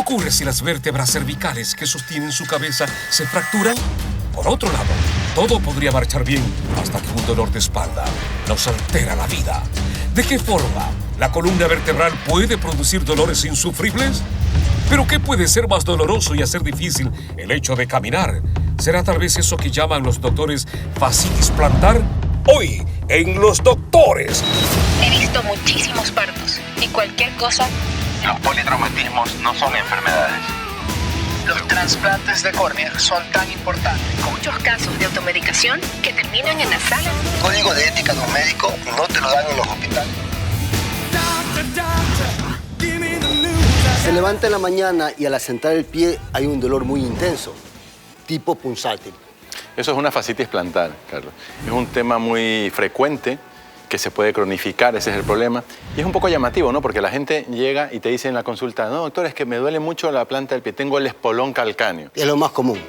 ocurre si las vértebras cervicales que sostienen su cabeza se fracturan? Por otro lado, todo podría marchar bien hasta que un dolor de espalda nos altera la vida. ¿De qué forma la columna vertebral puede producir dolores insufribles? ¿Pero qué puede ser más doloroso y hacer difícil el hecho de caminar? ¿Será tal vez eso que llaman los doctores fascitis plantar? Hoy, en Los Doctores. He visto muchísimos partos y cualquier cosa. Los politraumatismos no son enfermedades. Los trasplantes de córnea son tan importantes. Muchos casos de automedicación que terminan en la sala. El código de ética de un médico no te lo dan en los hospitales. Se levanta en la mañana y al asentar el pie hay un dolor muy intenso, tipo punzátil. Eso es una fascitis plantar, Carlos. Es un tema muy frecuente que se puede cronificar, ese es el problema. Y es un poco llamativo, ¿no? Porque la gente llega y te dice en la consulta, no, doctor, es que me duele mucho la planta del pie, tengo el espolón calcáneo. Es lo más común.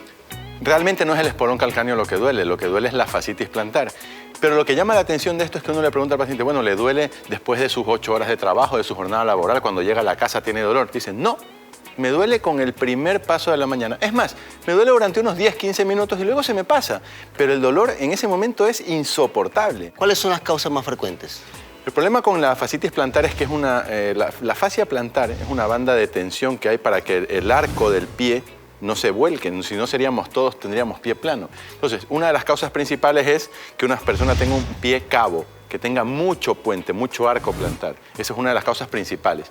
Realmente no es el espolón calcáneo lo que duele es la fascitis plantar. Pero lo que llama la atención de esto es que uno le pregunta al paciente, bueno, ¿le duele después de sus 8 horas de trabajo, de su jornada laboral, cuando llega a la casa tiene dolor? Dicen, no, me duele con el primer paso de la mañana. Es más, me duele durante unos 10, 15 minutos y luego se me pasa. Pero el dolor en ese momento es insoportable. ¿Cuáles son las causas más frecuentes? El problema con la fascitis plantar es que es la fascia plantar es una banda de tensión que hay para que el arco del pie no se vuelquen, si no seríamos todos, tendríamos pie plano. Entonces, una de las causas principales es que una persona tenga un pie cabo, que tenga mucho puente, mucho arco plantar. Esa es una de las causas principales.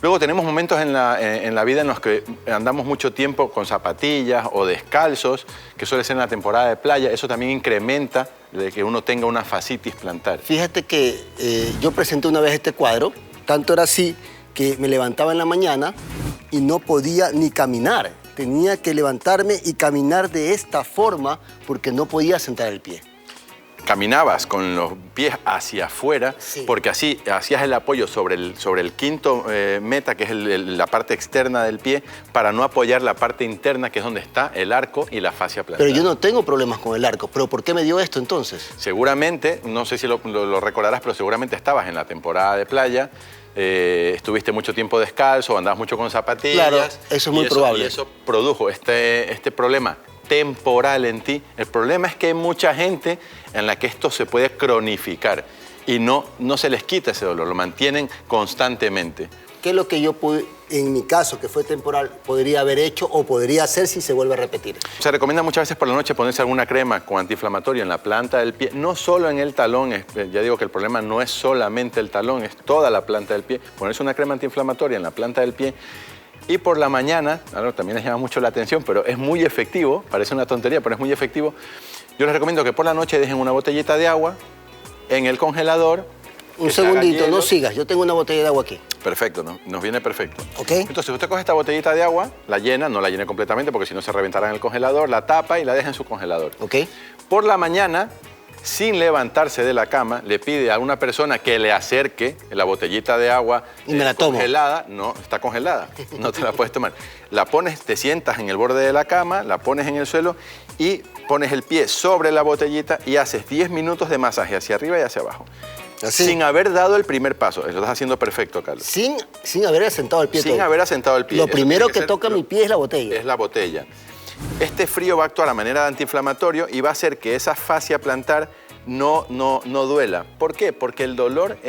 Luego tenemos momentos en la vida en los que andamos mucho tiempo con zapatillas o descalzos, que suele ser en la temporada de playa. Eso también incrementa de que uno tenga una fascitis plantar. Fíjate que yo presenté una vez este cuadro, tanto era así que me levantaba en la mañana y no podía ni caminar. Tenía que levantarme y caminar de esta forma porque no podía sentar el pie. Caminabas con los pies hacia afuera, sí, porque así hacías el apoyo sobre el quinto meta, que es la parte externa del pie, para no apoyar la parte interna, que es donde está el arco y la fascia plantar. Pero yo no tengo problemas con el arco. ¿Pero por qué me dio esto entonces? Seguramente, no sé si lo recordarás, pero seguramente estabas en la temporada de playa, estuviste mucho tiempo descalzo, andabas mucho con zapatillas. Claro, eso es muy probable. Y eso produjo este problema temporal en ti. El problema es que hay mucha gente en la que esto se puede cronificar y no se les quita ese dolor, lo mantienen constantemente. ¿Qué es lo que yo pude, en mi caso, que fue temporal, podría haber hecho o podría hacer si se vuelve a repetir? Se recomienda muchas veces por la noche ponerse alguna crema con antiinflamatorio en la planta del pie, no solo en el talón, ya digo que el problema no es solamente el talón, es toda la planta del pie. Ponerse una crema antiinflamatoria en la planta del pie y por la mañana, claro, también les llama mucho la atención, pero es muy efectivo, parece una tontería, pero es muy efectivo. Yo les recomiendo que por la noche dejen una botellita de agua en el congelador. Un segundito, no sigas, yo tengo una botella de agua aquí. Perfecto, ¿no? Nos viene perfecto. ¿Ok? Entonces usted coge esta botellita de agua, la llena, no la llene completamente porque si no se reventará en el congelador, la tapa y la deja en su congelador. ¿Ok? Por la mañana, sin levantarse de la cama, le pide a una persona que le acerque la botellita de agua y me la tomo. Congelada. No, está congelada, no te la puedes tomar. La pones, te sientas en el borde de la cama, la pones en el suelo y pones el pie sobre la botellita y haces 10 minutos de masaje hacia arriba y hacia abajo. ¿Así? Sin haber dado el primer paso. Lo estás haciendo perfecto, Carlos. Sin haber asentado el pie. Sin haber asentado el pie. Lo primero que toca mi pie es la botella. Es la botella. Este frío va a actuar a manera de antiinflamatorio y va a hacer que esa fascia plantar no duela. ¿Por qué? Porque el dolor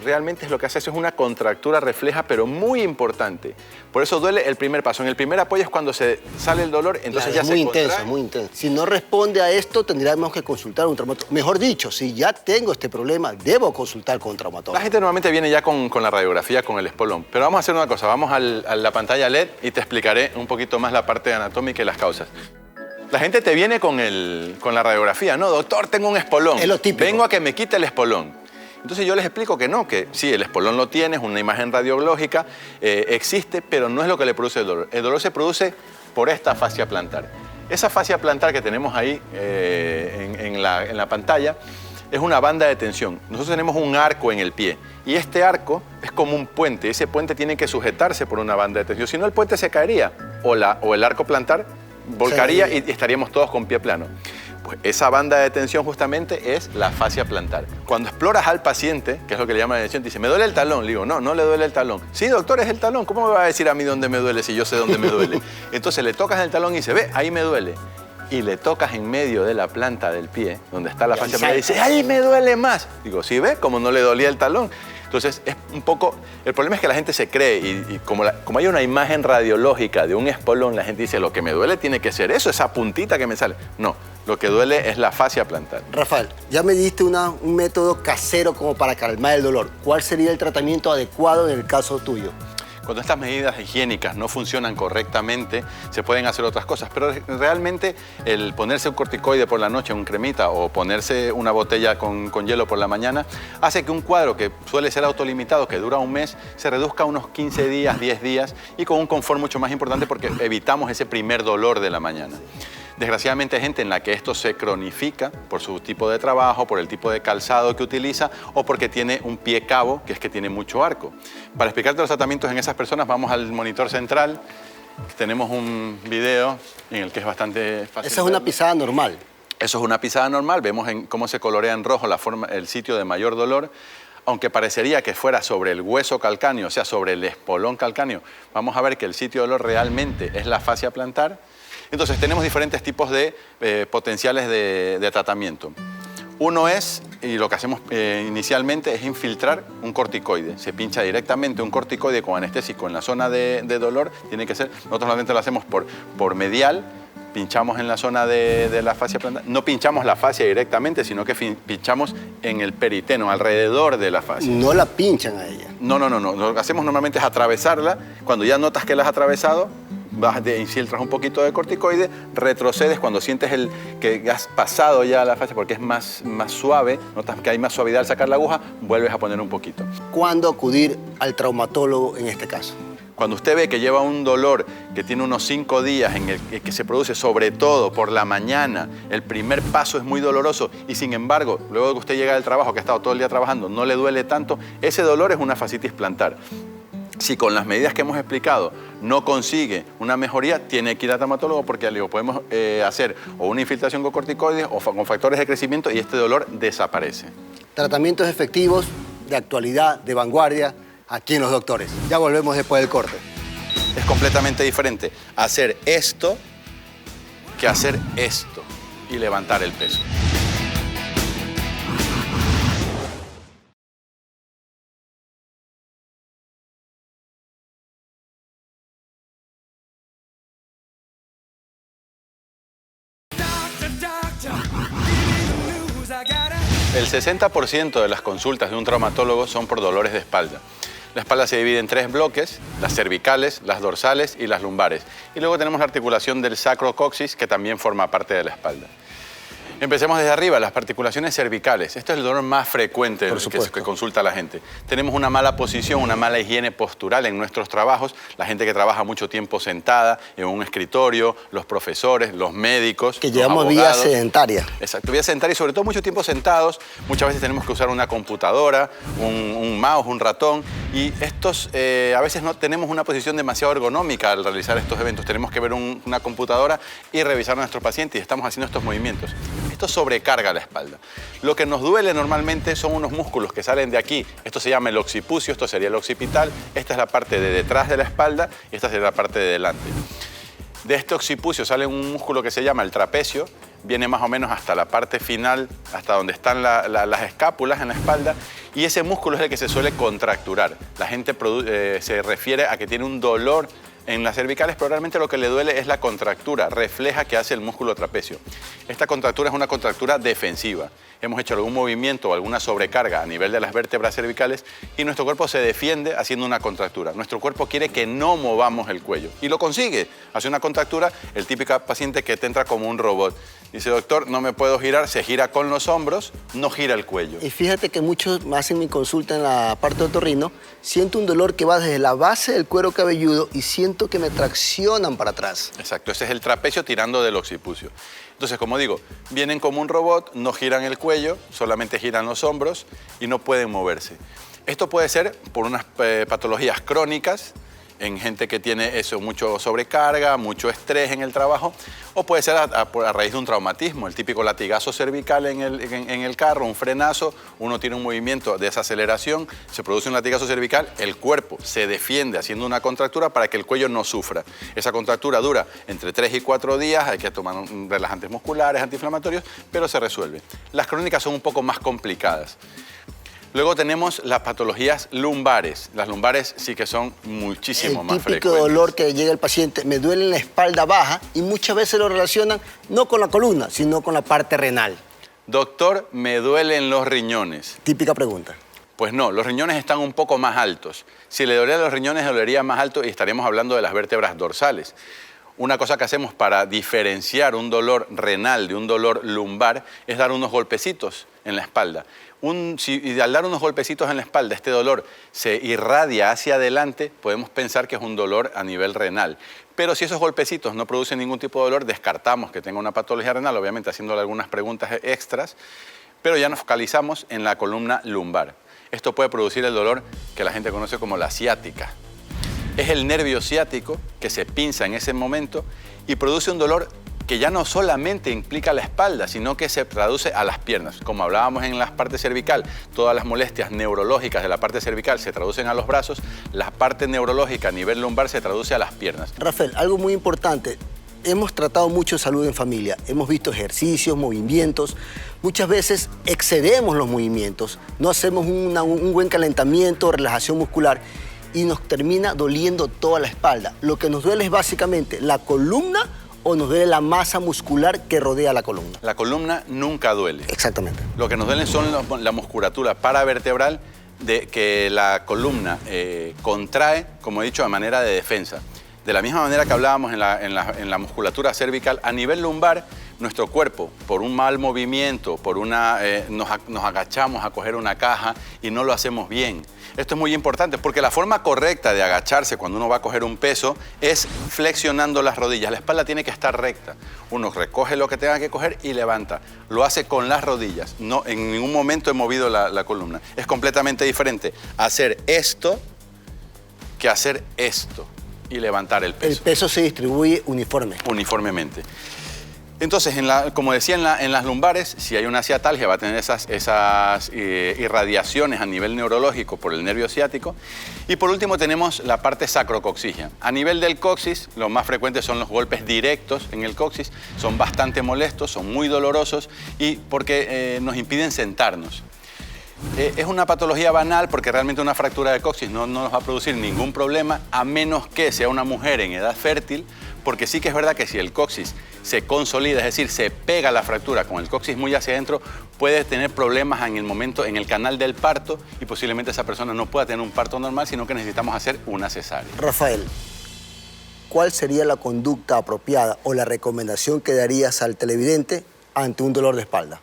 realmente es lo que hace, eso es una contractura refleja, pero muy importante. Por eso duele el primer paso. En el primer apoyo es cuando se sale el dolor, entonces claro, ya es muy se intenso, contrae. muy intenso. Si no responde a esto, tendríamos que consultar a un traumatólogo. Mejor dicho, si ya tengo este problema, debo consultar con un traumatólogo. La gente normalmente viene ya con la radiografía, con el espolón. Pero vamos a hacer una cosa, vamos a la pantalla LED y te explicaré un poquito más la parte anatómica y las causas. La gente te viene con la radiografía, ¿no? Doctor, tengo un espolón. Es lo típico. Vengo a que me quite el espolón. Entonces yo les explico que no, que sí, el espolón lo tienes, una imagen radiológica, existe, pero no es lo que le produce el dolor. El dolor se produce por esta fascia plantar. Esa fascia plantar que tenemos ahí en la pantalla es una banda de tensión. Nosotros tenemos un arco en el pie y este arco es como un puente. Ese puente tiene que sujetarse por una banda de tensión. Si no, el puente se caería o el arco plantar volcaría y estaríamos todos con pie plano. Pues Pues esa banda de tensión justamente es la fascia plantar. Cuando exploras al paciente, que es lo que le llama la atención, te dice, ¿me duele el talón? Le digo, no, no le duele el talón. Sí, doctor, es el talón. ¿Cómo me va a decir a mí dónde me duele si yo sé dónde me duele? Entonces le tocas el talón y dice, ve, ahí me duele. Y le tocas en medio de la planta del pie, donde está la fascia plantar, y dice, ¡ahí me duele más! Digo, ¿sí ve? Como no le dolía el talón. Entonces, es un poco... El problema es que la gente se cree y como hay una imagen radiológica de un espolón, la gente dice, lo que me duele tiene que ser eso, esa puntita que me sale. No, lo que duele es la fascia plantar. Rafael, ya me diste un método casero como para calmar el dolor. ¿Cuál sería el tratamiento adecuado en el caso tuyo? Cuando estas medidas higiénicas no funcionan correctamente, se pueden hacer otras cosas, pero realmente el ponerse un corticoide por la noche, un cremita, o ponerse una botella con hielo por la mañana, hace que un cuadro que suele ser autolimitado, que dura un mes, se reduzca a unos 15 días, 10 días, y con un confort mucho más importante porque evitamos ese primer dolor de la mañana. Desgraciadamente hay gente en la que esto se cronifica por su tipo de trabajo, por el tipo de calzado que utiliza o porque tiene un pie cabo, que es que tiene mucho arco. Para explicarte los tratamientos en esas personas, vamos al monitor central. Tenemos un video en el que es bastante fácil. Esa es una pisada normal. Eso es una pisada normal. Vemos cómo se colorea en rojo el sitio de mayor dolor. Aunque parecería que fuera sobre el hueso calcáneo, o sea, sobre el espolón calcáneo, vamos a ver que el sitio de dolor realmente es la fascia plantar. Entonces, tenemos diferentes tipos de potenciales de tratamiento. Uno es, y lo que hacemos inicialmente, es infiltrar un corticoide. Se pincha directamente un corticoide con anestésico en la zona de dolor. Tiene que ser, nosotros normalmente lo hacemos por medial, pinchamos en la zona de la fascia plantar. No pinchamos la fascia directamente, sino que pinchamos en el periteno, alrededor de la fascia. No la pinchan a ella. No. Lo que hacemos normalmente es atravesarla. Cuando ya notas que la has atravesado, infiltras un poquito de corticoide, retrocedes cuando sientes que has pasado ya la fascia porque es más suave, notas que hay más suavidad al sacar la aguja, vuelves a poner un poquito. ¿Cuándo acudir al traumatólogo en este caso? Cuando usted ve que lleva un dolor que tiene unos 5 días en el que se produce sobre todo por la mañana, el primer paso es muy doloroso y sin embargo, luego de que usted llega del trabajo, que ha estado todo el día trabajando, no le duele tanto, ese dolor es una fascitis plantar. Si con las medidas que hemos explicado no consigue una mejoría, tiene que ir al traumatólogo porque le podemos hacer o una infiltración con corticoides o con factores de crecimiento y este dolor desaparece. Tratamientos efectivos, de actualidad, de vanguardia, aquí en Los Doctores. Ya volvemos después del corte. Es completamente diferente hacer esto que hacer esto y levantar el peso. El 60% de las consultas de un traumatólogo son por dolores de espalda. La espalda se divide en 3 bloques, las cervicales, las dorsales y las lumbares. Y luego tenemos la articulación del sacrocoxis, que también forma parte de la espalda. Empecemos desde arriba, las articulaciones cervicales. Esto es el dolor más frecuente que consulta la gente. Tenemos una mala posición, una mala higiene postural en nuestros trabajos. La gente que trabaja mucho tiempo sentada en un escritorio, los profesores, los médicos, que llevamos vida sedentaria. Exacto, vida sedentaria y sobre todo mucho tiempo sentados. Muchas veces tenemos que usar una computadora, un mouse, un ratón. Y estos, a veces no tenemos una posición demasiado ergonómica al realizar estos eventos. Tenemos que ver una computadora y revisar a nuestro paciente y estamos haciendo estos movimientos. Esto sobrecarga la espalda. Lo que nos duele normalmente son unos músculos que salen de aquí. Esto se llama el occipucio, esto sería el occipital. Esta es la parte de detrás de la espalda y esta sería la parte de delante. De este occipucio sale un músculo que se llama el trapecio. Viene más o menos hasta la parte final, hasta donde están las escápulas en la espalda. Y ese músculo es el que se suele contracturar. La gente se refiere a que tiene un dolor en las cervicales, pero realmente lo que le duele es la contractura, refleja que hace el músculo trapecio. Esta contractura es una contractura defensiva. Hemos hecho algún movimiento o alguna sobrecarga a nivel de las vértebras cervicales y nuestro cuerpo se defiende haciendo una contractura. Nuestro cuerpo quiere que no movamos el cuello y lo consigue. Hace una contractura, el típico paciente que te entra como un robot. Dice, doctor, no me puedo girar, se gira con los hombros, no gira el cuello. Y fíjate que muchos me hacen mi consulta en la parte de otorrino, siento un dolor que va desde la base del cuero cabelludo y siento que me traccionan para atrás. Exacto, ese es el trapecio tirando del occipucio. Entonces, como digo, vienen como un robot, no giran el cuello, solamente giran los hombros y no pueden moverse. Esto puede ser por unas patologías crónicas, en gente que tiene eso, mucho sobrecarga, mucho estrés en el trabajo, o puede ser a raíz de un traumatismo, el típico latigazo cervical en el carro, un frenazo, uno tiene un movimiento de desaceleración, se produce un latigazo cervical, el cuerpo se defiende haciendo una contractura para que el cuello no sufra. Esa contractura dura entre 3 y 4 días, hay que tomar relajantes musculares, antiinflamatorios, pero se resuelve. Las crónicas son un poco más complicadas. Luego tenemos las patologías lumbares. Las lumbares sí que son muchísimo más frecuentes. El típico dolor que llega el paciente, me duele en la espalda baja y muchas veces lo relacionan no con la columna, sino con la parte renal. Doctor, me duelen los riñones. Típica pregunta. Pues no, los riñones están un poco más altos. Si le dolieran los riñones, dolería más alto y estaríamos hablando de las vértebras dorsales. Una cosa que hacemos para diferenciar un dolor renal de un dolor lumbar es dar unos golpecitos en la espalda. Y al dar unos golpecitos en la espalda, este dolor se irradia hacia adelante, podemos pensar que es un dolor a nivel renal. Pero si esos golpecitos no producen ningún tipo de dolor, descartamos que tenga una patología renal, obviamente haciéndole algunas preguntas extras, pero ya nos focalizamos en la columna lumbar. Esto puede producir el dolor que la gente conoce como la ciática. Es el nervio ciático que se pinza en ese momento y produce un dolor que ya no solamente implica la espalda, sino que se traduce a las piernas. Como hablábamos en la parte cervical, todas las molestias neurológicas de la parte cervical se traducen a los brazos, la parte neurológica a nivel lumbar se traduce a las piernas. Rafael, algo muy importante. Hemos tratado mucho salud en familia, hemos visto ejercicios, movimientos. Muchas veces excedemos los movimientos, no hacemos un buen calentamiento, relajación muscular y nos termina doliendo toda la espalda. Lo que nos duele es básicamente la columna o nos duele la masa muscular que rodea la columna. La columna nunca duele. Exactamente. Lo que nos duele son la musculatura paravertebral de que la columna contrae, como he dicho, a manera de defensa. De la misma manera que hablábamos en la musculatura cervical, a nivel lumbar, nuestro cuerpo, por un mal movimiento, nos agachamos a coger una caja y no lo hacemos bien. Esto es muy importante porque la forma correcta de agacharse cuando uno va a coger un peso es flexionando las rodillas. La espalda tiene que estar recta. Uno recoge lo que tenga que coger y levanta. Lo hace con las rodillas. No, en ningún momento he movido la columna. Es completamente diferente hacer esto que hacer esto y levantar el peso. El peso se distribuye uniformemente. Entonces, como decía, en las lumbares, si hay una ciatalgia, va a tener esas irradiaciones a nivel neurológico por el nervio ciático. Y por último tenemos la parte sacrocoxígea. A nivel del coxis, lo más frecuente son los golpes directos en el coxis. Son bastante molestos, son muy dolorosos y porque nos impiden sentarnos. Es una patología banal porque realmente una fractura de coxis no nos va a producir ningún problema a menos que sea una mujer en edad fértil, porque sí que es verdad que si el coxis se consolida, es decir, se pega la fractura con el coxis muy hacia adentro, puede tener problemas en el momento, en el canal del parto y posiblemente esa persona no pueda tener un parto normal, sino que necesitamos hacer una cesárea. Rafael, ¿cuál sería la conducta apropiada o la recomendación que darías al televidente ante un dolor de espalda?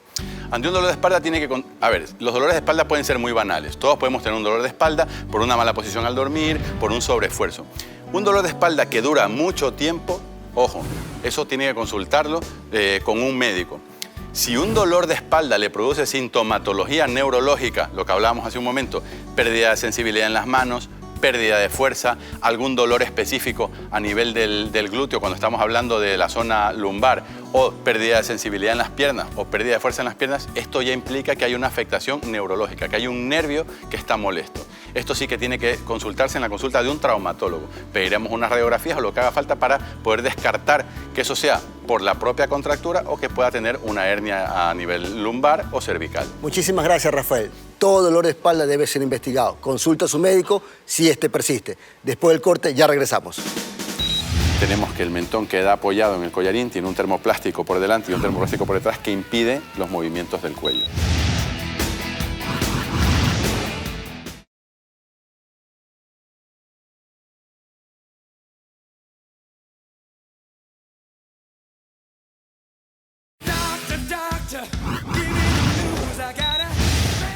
Ante un dolor de espalda tiene que... A ver, los dolores de espalda pueden ser muy banales. Todos podemos tener un dolor de espalda por una mala posición al dormir, por un sobreesfuerzo. Un dolor de espalda que dura mucho tiempo, ojo, eso tiene que consultarlo con un médico. Si un dolor de espalda le produce sintomatología neurológica, lo que hablábamos hace un momento, pérdida de sensibilidad en las manos, pérdida de fuerza, algún dolor específico a nivel del glúteo cuando estamos hablando de la zona lumbar, o pérdida de sensibilidad en las piernas o pérdida de fuerza en las piernas, esto ya implica que hay una afectación neurológica, que hay un nervio que está molesto. Esto sí que tiene que consultarse en la consulta de un traumatólogo. Pediremos unas radiografías o lo que haga falta para poder descartar que eso sea por la propia contractura o que pueda tener una hernia a nivel lumbar o cervical. Muchísimas gracias, Rafael. Todo dolor de espalda debe ser investigado. Consulta a su médico si este persiste. Después del corte ya regresamos. Tenemos que el mentón queda apoyado en el collarín, tiene un termoplástico por delante y un termoplástico por detrás que impide los movimientos del cuello.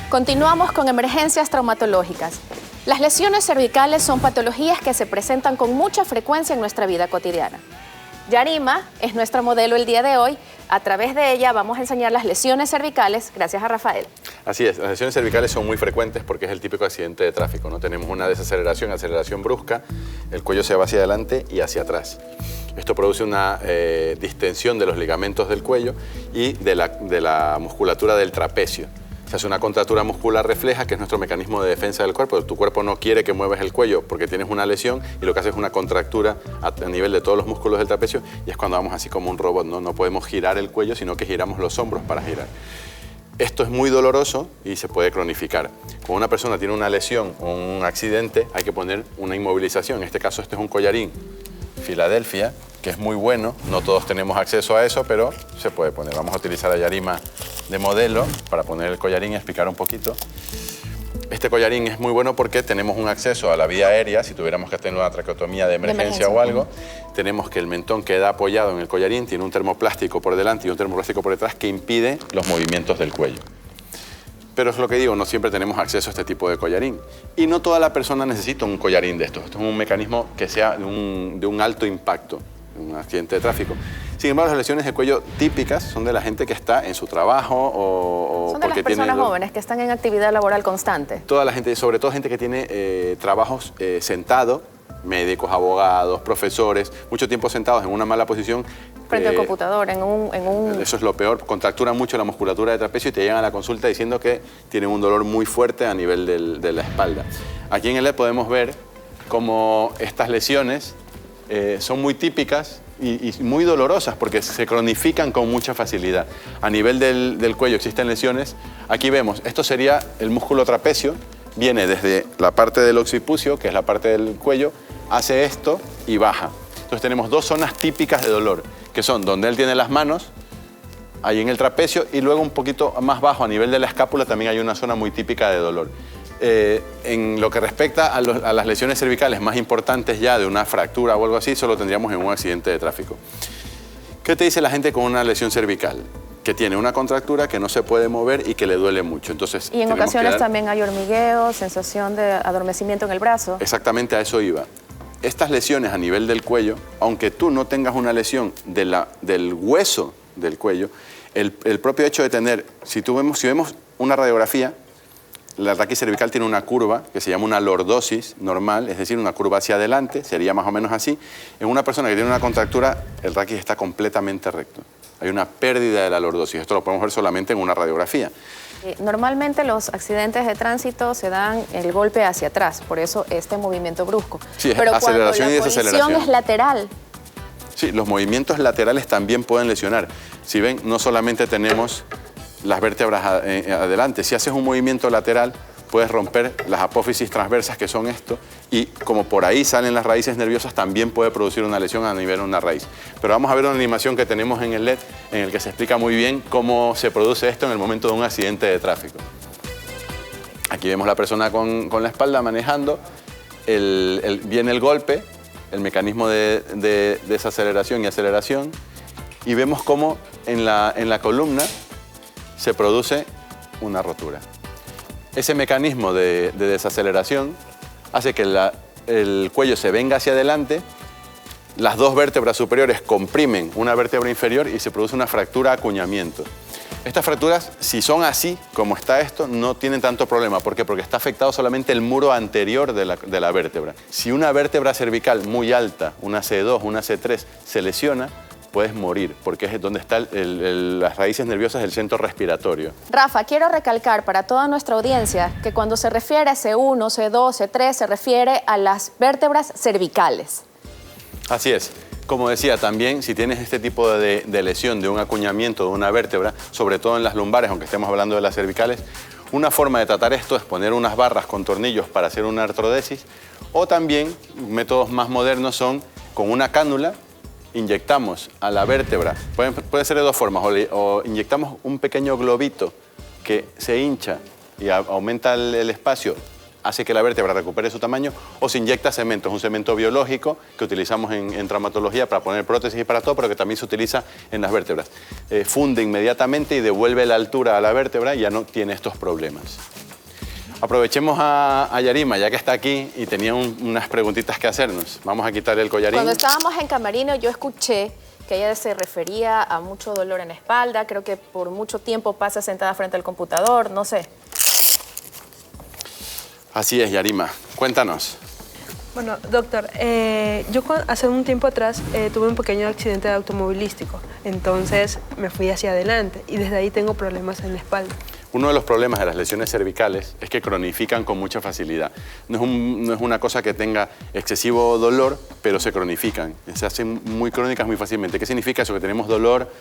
Continuamos con emergencias traumatológicas. Las lesiones cervicales son patologías que se presentan con mucha frecuencia en nuestra vida cotidiana. Yarima es nuestra modelo el día de hoy A través de ella vamos a enseñar las lesiones cervicales, gracias a Rafael. Así es, las lesiones cervicales son muy frecuentes porque es el típico accidente de tráfico, ¿no? Tenemos una desaceleración, aceleración brusca, el cuello se va hacia adelante y hacia atrás. Esto produce una distensión de los ligamentos del cuello y de la musculatura del trapecio. Se hace una contractura muscular refleja, que es nuestro mecanismo de defensa del cuerpo. Tu cuerpo no quiere que muevas el cuello porque tienes una lesión y lo que hace es una contractura a nivel de todos los músculos del trapecio y es cuando vamos así como un robot, ¿no? No podemos girar el cuello, sino que giramos los hombros para girar. Esto es muy doloroso y se puede cronificar. Cuando una persona tiene una lesión o un accidente, hay que poner una inmovilización. En este caso, este es un collarín Filadelfia, que es muy bueno. No todos tenemos acceso a eso, pero se puede poner. Vamos a utilizar a Yarima de modelo para poner el collarín y explicar un poquito. Este collarín es muy bueno porque tenemos un acceso a la vía aérea. Si tuviéramos que tener una traqueotomía de emergencia o algo, tenemos que el mentón queda apoyado en el collarín, tiene un termoplástico por delante y un termoplástico por detrás que impide los movimientos del cuello. Pero es lo que digo, no siempre tenemos acceso a este tipo de collarín. Y no toda la persona necesita un collarín de estos. Esto es un mecanismo que sea de un alto impacto, un accidente de tráfico. Sin embargo, las lesiones de cuello típicas son de la gente que está en su trabajo o son de las personas jóvenes que están en actividad laboral constante. Toda la gente, sobre todo gente que tiene trabajos sentado, médicos, abogados, profesores, mucho tiempo sentados en una mala posición. Frente al computador, en un... Eso es lo peor, contracturan mucho la musculatura de trapecio y te llegan a la consulta diciendo que tienen un dolor muy fuerte a nivel de la espalda. Aquí en el LED podemos ver cómo estas lesiones son muy típicas y muy dolorosas porque se cronifican con mucha facilidad. A nivel del cuello existen lesiones. Aquí vemos, esto sería el músculo trapecio, viene desde la parte del occipucio, que es la parte del cuello, hace esto y baja. Entonces tenemos dos zonas típicas de dolor, que son donde él tiene las manos, ahí en el trapecio, y luego un poquito más bajo, a nivel de la escápula, también hay una zona muy típica de dolor. En lo que respecta a las lesiones cervicales más importantes ya de una fractura o algo así, solo tendríamos en un accidente de tráfico. ¿Qué te dice la gente con una lesión cervical? Que tiene una contractura que no se puede mover y que le duele mucho. Entonces, y en ocasiones también hay hormigueo, sensación de adormecimiento en el brazo. Exactamente, a eso iba. Estas lesiones a nivel del cuello, aunque tú no tengas una lesión del hueso del cuello, el propio hecho de tener, si vemos una radiografía, la raquis cervical tiene una curva que se llama una lordosis normal, es decir, una curva hacia adelante, sería más o menos así. En una persona que tiene una contractura, el raquis está completamente recto. Hay una pérdida de la lordosis. Esto lo podemos ver solamente en una radiografía. Normalmente los accidentes de tránsito se dan el golpe hacia atrás, por eso este movimiento brusco. Sí, es pero aceleración y desaceleración. Cuando la colisión es lateral. Sí, los movimientos laterales también pueden lesionar. Si ven, no solamente tenemos las vértebras adelante. Si haces un movimiento lateral, puedes romper las apófisis transversas, que son esto, y como por ahí salen las raíces nerviosas, también puede producir una lesión a nivel de una raíz. Pero vamos a ver una animación que tenemos en el LED, en el que se explica muy bien cómo se produce esto en el momento de un accidente de tráfico. Aquí vemos la persona con la espalda manejando, viene el golpe, el mecanismo de desaceleración y aceleración, y vemos cómo en la columna se produce una rotura. Ese mecanismo de desaceleración hace que el cuello se venga hacia adelante, las dos vértebras superiores comprimen una vértebra inferior y se produce una fractura acuñamiento. Estas fracturas, si son así, como está esto, no tienen tanto problema. ¿Por qué? Porque está afectado solamente el muro anterior de la vértebra. Si una vértebra cervical muy alta, una C2, una C3, se lesiona, puedes morir, porque es donde están las raíces nerviosas del centro respiratorio. Rafa, quiero recalcar para toda nuestra audiencia que cuando se refiere a C1, C2, C3, se refiere a las vértebras cervicales. Así es. Como decía, también si tienes este tipo de lesión, de un acuñamiento de una vértebra, sobre todo en las lumbares, aunque estemos hablando de las cervicales, una forma de tratar esto es poner unas barras con tornillos para hacer una artrodesis, o también métodos más modernos son con una cánula, inyectamos a la vértebra, puede ser de dos formas, o inyectamos un pequeño globito que se hincha y aumenta el espacio, hace que la vértebra recupere su tamaño, o se inyecta cemento, es un cemento biológico que utilizamos en traumatología para poner prótesis y para todo, pero que también se utiliza en las vértebras. Funde inmediatamente y devuelve la altura a la vértebra y ya no tiene estos problemas. Aprovechemos a Yarima, ya que está aquí y tenía unas preguntitas que hacernos. Vamos a quitarle el collarín. Cuando estábamos en camerino yo escuché que ella se refería a mucho dolor en la espalda. Creo que por mucho tiempo pasa sentada frente al computador, no sé. Así es, Yarima. Cuéntanos. Bueno, doctor, yo hace un tiempo atrás tuve un pequeño accidente automovilístico, entonces me fui hacia adelante y desde ahí tengo problemas en la espalda. Uno de los problemas de las lesiones cervicales es que cronifican con mucha facilidad. No es una cosa que tenga excesivo dolor, pero se cronifican. Se hacen muy crónicas muy fácilmente. ¿Qué significa eso? Que tenemos dolor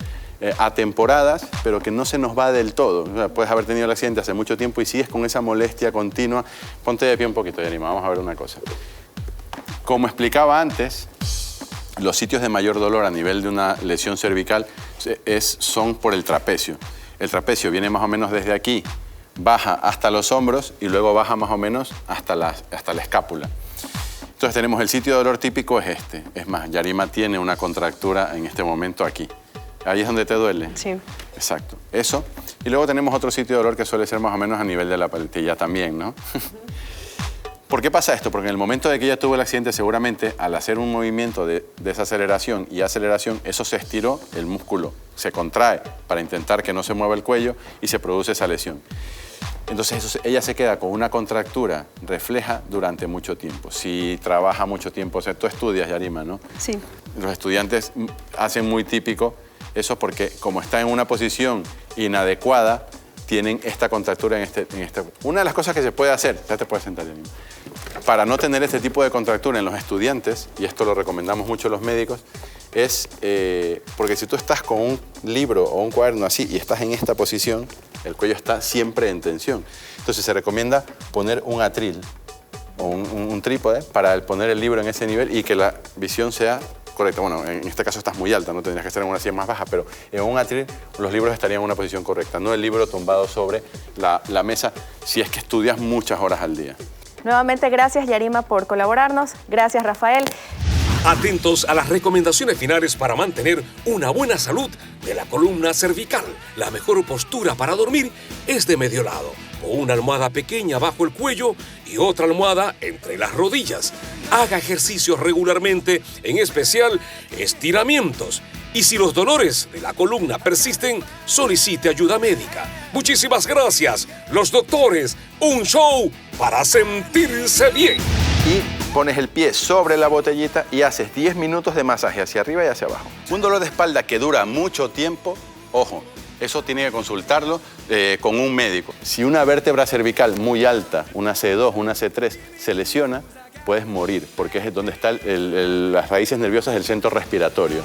a temporadas, pero que no se nos va del todo. O sea, puedes haber tenido el accidente hace mucho tiempo y sigues con esa molestia continua. Ponte de pie un poquito, Yarima, vamos a ver una cosa. Como explicaba antes, los sitios de mayor dolor a nivel de una lesión cervical son por el trapecio. El trapecio viene más o menos desde aquí, baja hasta los hombros y luego baja más o menos hasta la escápula. Entonces tenemos el sitio de dolor típico es este. Es más, Yarima tiene una contractura en este momento aquí. Ahí es donde te duele. Sí. Exacto. Eso. Y luego tenemos otro sitio de dolor que suele ser más o menos a nivel de la paletilla también, ¿no? ¿Por qué pasa esto? Porque en el momento de que ella tuvo el accidente, seguramente al hacer un movimiento de desaceleración y aceleración, eso se estiró, el músculo se contrae para intentar que no se mueva el cuello y se produce esa lesión. Entonces ella se queda con una contractura refleja durante mucho tiempo. Si trabaja mucho tiempo, o sea, tú estudias, Yarima, ¿no? Sí. Los estudiantes hacen muy típico eso porque como está en una posición inadecuada, tienen esta contractura en este. Una de las cosas que se puede hacer, ya te puedes sentar, Yarima, para no tener este tipo de contractura en los estudiantes, y esto lo recomendamos mucho los médicos, es porque si tú estás con un libro o un cuaderno así y estás en esta posición, el cuello está siempre en tensión. Entonces se recomienda poner un atril o un trípode para poner el libro en ese nivel y que la visión sea correcta. Bueno, en este caso estás muy alta, no tendrías que estar en una silla más baja, pero en un atril los libros estarían en una posición correcta, no el libro tumbado sobre la mesa si es que estudias muchas horas al día. Nuevamente, gracias, Yarima, por colaborarnos. Gracias, Rafael. Atentos a las recomendaciones finales para mantener una buena salud de la columna cervical. La mejor postura para dormir es de medio lado, con una almohada pequeña bajo el cuello y otra almohada entre las rodillas. Haga ejercicios regularmente, en especial estiramientos. Y si los dolores de la columna persisten, solicite ayuda médica. Muchísimas gracias, los doctores. Un show para sentirse bien. Y pones el pie sobre la botellita y haces 10 minutos de masaje hacia arriba y hacia abajo. Un dolor de espalda que dura mucho tiempo, ojo, eso tiene que consultarlo con un médico. Si una vértebra cervical muy alta, una C2, una C3, se lesiona, puedes morir, porque es donde están las raíces nerviosas del centro respiratorio.